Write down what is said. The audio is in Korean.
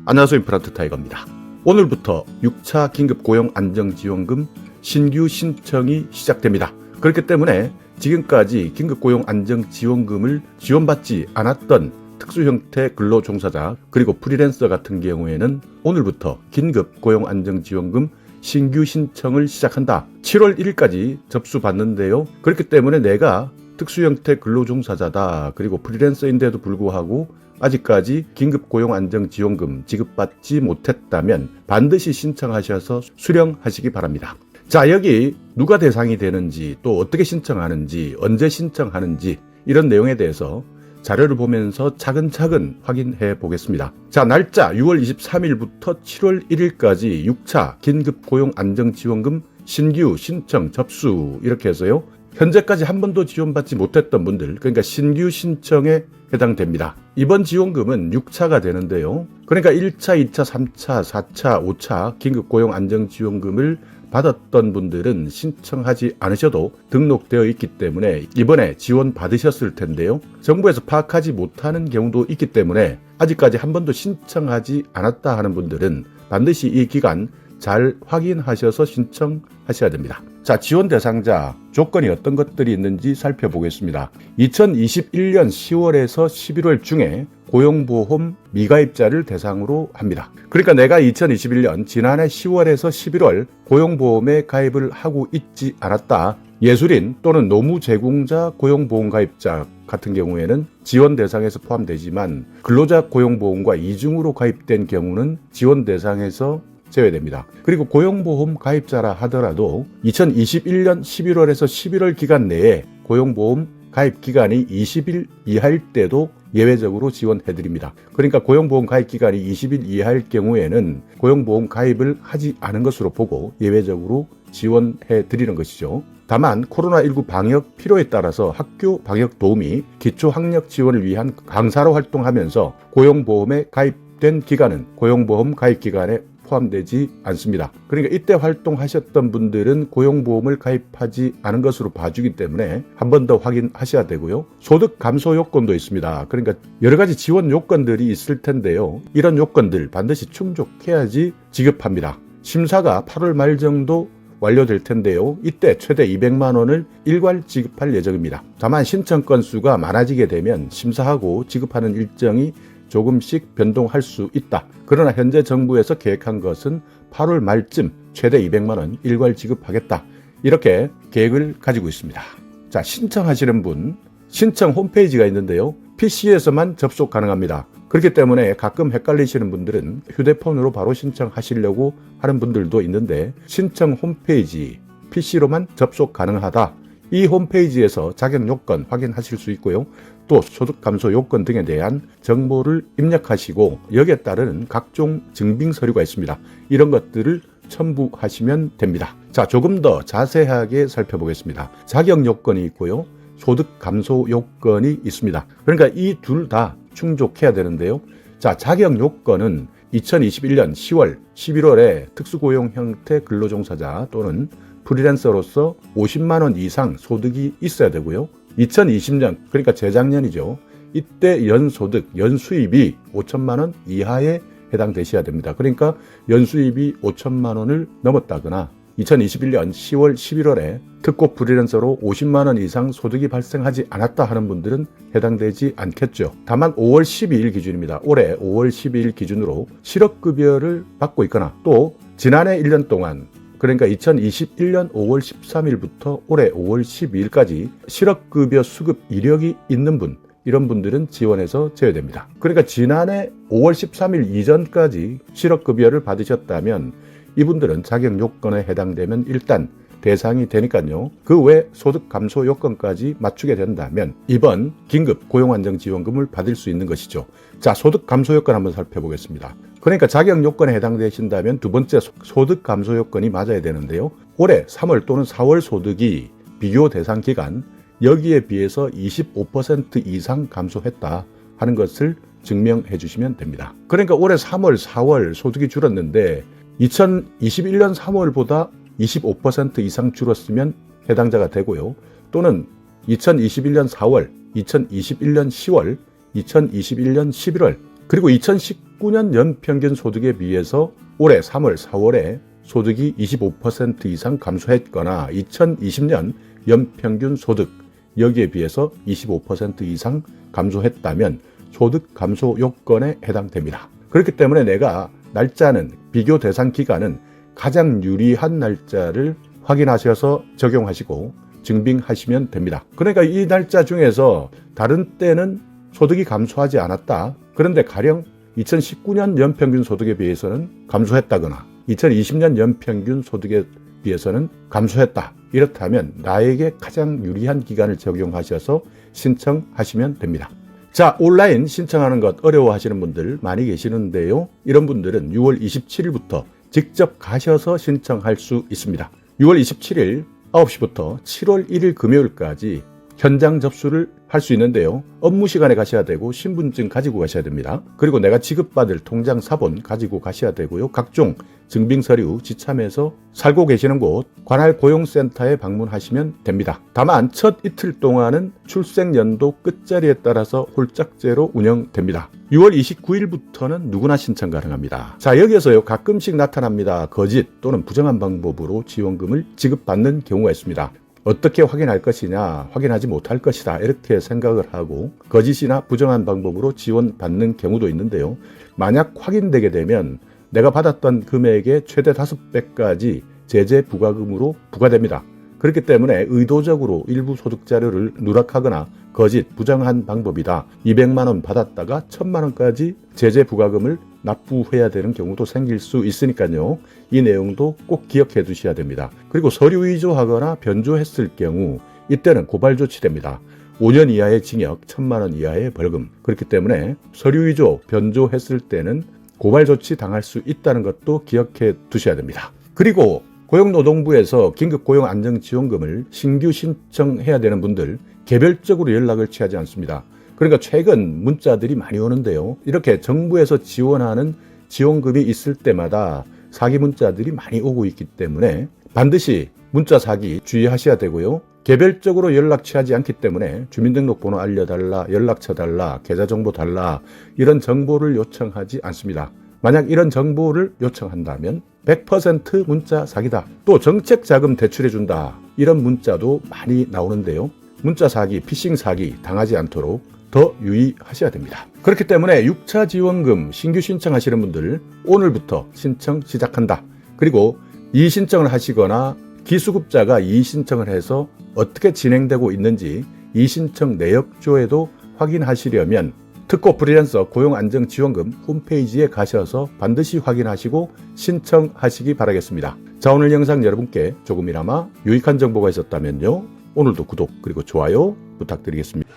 안녕하세요. 임플란트 타이거입니다. 오늘부터 6차 긴급 고용 안정지원금 신규 신청이 시작됩니다. 그렇기 때문에 지금까지 긴급 고용 안정지원금을 지원받지 않았던 특수형태 근로종사자 그리고 프리랜서 같은 경우에는 오늘부터 긴급 고용 안정지원금 신규 신청을 시작한다. 7월 1일까지 접수받는데요. 그렇기 때문에 내가 특수형태 근로종사자다 그리고 프리랜서인데도 불구하고 아직까지 긴급고용안정지원금 지급받지 못했다면 반드시 신청하셔서 수령하시기 바랍니다. 자, 여기 누가 대상이 되는지 또 어떻게 신청하는지 언제 신청하는지 이런 내용에 대해서 자료를 보면서 차근차근 확인해 보겠습니다. 자, 날짜 6월 23일부터 7월 1일까지 6차 긴급고용안정지원금 신규 신청 접수 이렇게 해서요. 현재까지 한 번도 지원받지 못했던 분들, 그러니까 신규 신청에 해당됩니다. 이번 지원금은 6차가 되는데요. 그러니까 1차, 2차, 3차, 4차, 5차 긴급고용안정지원금을 받았던 분들은 신청하지 않으셔도 등록되어 있기 때문에 이번에 지원 받으셨을 텐데요. 정부에서 파악하지 못하는 경우도 있기 때문에 아직까지 한 번도 신청하지 않았다 하는 분들은 반드시 이 기간 잘 확인하셔서 신청하셔야 됩니다. 자, 지원 대상자 조건이 어떤 것들이 있는지 살펴보겠습니다. 2021년 10월에서 11월 중에 고용보험 미가입자를 대상으로 합니다. 그러니까 내가 2021년 지난해 10월에서 11월 고용보험에 가입을 하고 있지 않았다. 예술인 또는 노무제공자 고용보험 가입자 같은 경우에는 지원 대상에서 포함되지만 근로자 고용보험과 이중으로 가입된 경우는 지원 대상에서 제외됩니다. 그리고 고용보험 가입자라 하더라도 2021년 11월에서 11월 기간 내에 고용보험 가입 기간이 20일 이하일 때도 예외적으로 지원해드립니다. 그러니까 고용보험 가입 기간이 20일 이하일 경우에는 고용보험 가입을 하지 않은 것으로 보고 예외적으로 지원해드리는 것이죠. 다만 코로나19 방역 필요에 따라서 학교 방역 도우미 기초학력 지원을 위한 강사로 활동하면서 고용보험에 가입된 기간은 고용보험 가입 기간에 포함되지 않습니다. 그러니까 이때 활동하셨던 분들은 고용보험을 가입하지 않은 것으로 봐주기 때문에 한 번 더 확인하셔야 되고요. 소득 감소 요건도 있습니다. 그러니까 여러 가지 지원 요건들이 있을 텐데요. 이런 요건들 반드시 충족해야지 지급합니다. 심사가 8월 말 정도 완료될 텐데요. 이때 최대 200만 원을 일괄 지급할 예정입니다. 다만 신청 건수가 많아지게 되면 심사하고 지급하는 일정이 조금씩 변동할 수 있다. 그러나 현재 정부에서 계획한 것은 8월 말쯤 최대 200만 원 일괄 지급하겠다. 이렇게 계획을 가지고 있습니다. 자, 신청하시는 분 신청 홈페이지가 있는데요. PC에서만 접속 가능합니다. 그렇기 때문에 가끔 헷갈리시는 분들은 휴대폰으로 바로 신청하시려고 하는 분들도 있는데 신청 홈페이지 PC로만 접속 가능하다. 이 홈페이지에서 자격 요건 확인하실 수 있고요. 또 소득 감소 요건 등에 대한 정보를 입력하시고 여기에 따르는 각종 증빙 서류가 있습니다. 이런 것들을 첨부하시면 됩니다. 자, 조금 더 자세하게 살펴보겠습니다. 자격 요건이 있고요. 소득 감소 요건이 있습니다. 그러니까 이 둘 다 충족해야 되는데요. 자, 자격 요건은 2021년 10월, 11월에 특수고용 형태 근로종사자 또는 프리랜서로서 50만 원 이상 소득이 있어야 되고요. 2020년, 그러니까 재작년이죠. 이때 연소득, 연수입이 5천만 원 이하에 해당되셔야 됩니다. 그러니까 연수입이 5천만 원을 넘었다거나 2021년 10월, 11월에 특고 프리랜서로 50만 원 이상 소득이 발생하지 않았다 하는 분들은 해당되지 않겠죠. 다만 5월 12일 기준입니다. 올해 5월 12일 기준으로 실업급여를 받고 있거나 또 지난해 1년 동안 그러니까 2021년 5월 13일부터 올해 5월 12일까지 실업급여 수급 이력이 있는 분, 이런 분들은 지원에서 제외됩니다. 그러니까 지난해 5월 13일 이전까지 실업급여를 받으셨다면 이분들은 자격 요건에 해당되면 일단 대상이 되니까요. 그 외 소득 감소 요건까지 맞추게 된다면 이번 긴급 고용안정지원금을 받을 수 있는 것이죠. 자, 소득 감소 요건 한번 살펴보겠습니다. 그러니까 자격 요건에 해당되신다면 두 번째 소득 감소 요건이 맞아야 되는데요. 올해 3월 또는 4월 소득이 비교 대상 기간 여기에 비해서 25% 이상 감소했다 하는 것을 증명해 주시면 됩니다. 그러니까 올해 3월, 4월 소득이 줄었는데 2021년 3월보다 25% 이상 줄었으면 해당자가 되고요. 또는 2021년 4월, 2021년 10월, 2021년 11월 그리고 2019년 연평균 소득에 비해서 올해 3월, 4월에 소득이 25% 이상 감소했거나 2020년 연평균 소득 여기에 비해서 25% 이상 감소했다면 소득 감소 요건에 해당됩니다. 그렇기 때문에 내가 날짜는 비교 대상 기간은 가장 유리한 날짜를 확인하셔서 적용하시고 증빙하시면 됩니다. 그러니까 이 날짜 중에서 다른 때는 소득이 감소하지 않았다. 그런데 가령 2019년 연평균 소득에 비해서는 감소했다거나 2020년 연평균 소득에 비해서는 감소했다. 이렇다면 나에게 가장 유리한 기간을 적용하셔서 신청하시면 됩니다. 자, 온라인 신청하는 것 어려워하시는 분들 많이 계시는데요. 이런 분들은 6월 27일부터 직접 가셔서 신청할 수 있습니다. 6월 27일 9시부터 7월 1일 금요일까지 현장 접수를 할 수 있는데요. 업무 시간에 가셔야 되고 신분증 가지고 가셔야 됩니다. 그리고 내가 지급받을 통장 사본 가지고 가셔야 되고요. 각종 증빙 서류 지참해서 살고 계시는 곳 관할 고용센터에 방문하시면 됩니다. 다만 첫 이틀 동안은 출생연도 끝자리에 따라서 홀짝제로 운영됩니다. 6월 29일부터는 누구나 신청 가능합니다. 자, 여기에서요 가끔씩 나타납니다. 거짓 또는 부정한 방법으로 지원금을 지급받는 경우가 있습니다. 어떻게 확인할 것이냐, 확인하지 못할 것이다 이렇게 생각을 하고 거짓이나 부정한 방법으로 지원받는 경우도 있는데요. 만약 확인되게 되면 내가 받았던 금액의 최대 5배까지 제재 부과금으로 부과됩니다. 그렇기 때문에 의도적으로 일부 소득 자료를 누락하거나 거짓, 부정한 방법이다. 200만 원 받았다가 1000만 원까지 제재 부과금을 납부해야 되는 경우도 생길 수 있으니까요. 이 내용도 꼭 기억해 두셔야 됩니다. 그리고 서류 위조하거나 변조했을 경우 이때는 고발 조치됩니다. 5년 이하의 징역, 1000만 원 이하의 벌금. 그렇기 때문에 서류 위조, 변조했을 때는 고발 조치 당할 수 있다는 것도 기억해 두셔야 됩니다. 그리고 고용노동부에서 긴급고용안정지원금을 신규 신청해야 되는 분들 개별적으로 연락을 취하지 않습니다. 그러니까 최근 문자들이 많이 오는데요. 이렇게 정부에서 지원하는 지원금이 있을 때마다 사기 문자들이 많이 오고 있기 때문에 반드시 문자 사기 주의하셔야 되고요. 개별적으로 연락 취하지 않기 때문에 주민등록번호 알려달라, 연락처 달라, 계좌정보 달라 이런 정보를 요청하지 않습니다. 만약 이런 정보를 요청한다면 100% 문자 사기다. 또 정책자금 대출해준다. 이런 문자도 많이 나오는데요. 문자 사기, 피싱 사기 당하지 않도록 더 유의하셔야 됩니다. 그렇기 때문에 6차 지원금 신규 신청하시는 분들 오늘부터 신청 시작한다. 그리고 이의신청을 하시거나 기수급자가 이의신청을 해서 어떻게 진행되고 있는지 이의신청 내역조에도 확인하시려면 특고 프리랜서 고용안정지원금 홈페이지에 가셔서 반드시 확인하시고 신청하시기 바라겠습니다. 자, 오늘 영상 여러분께 조금이나마 유익한 정보가 있었다면요. 오늘도 구독 그리고 좋아요 부탁드리겠습니다.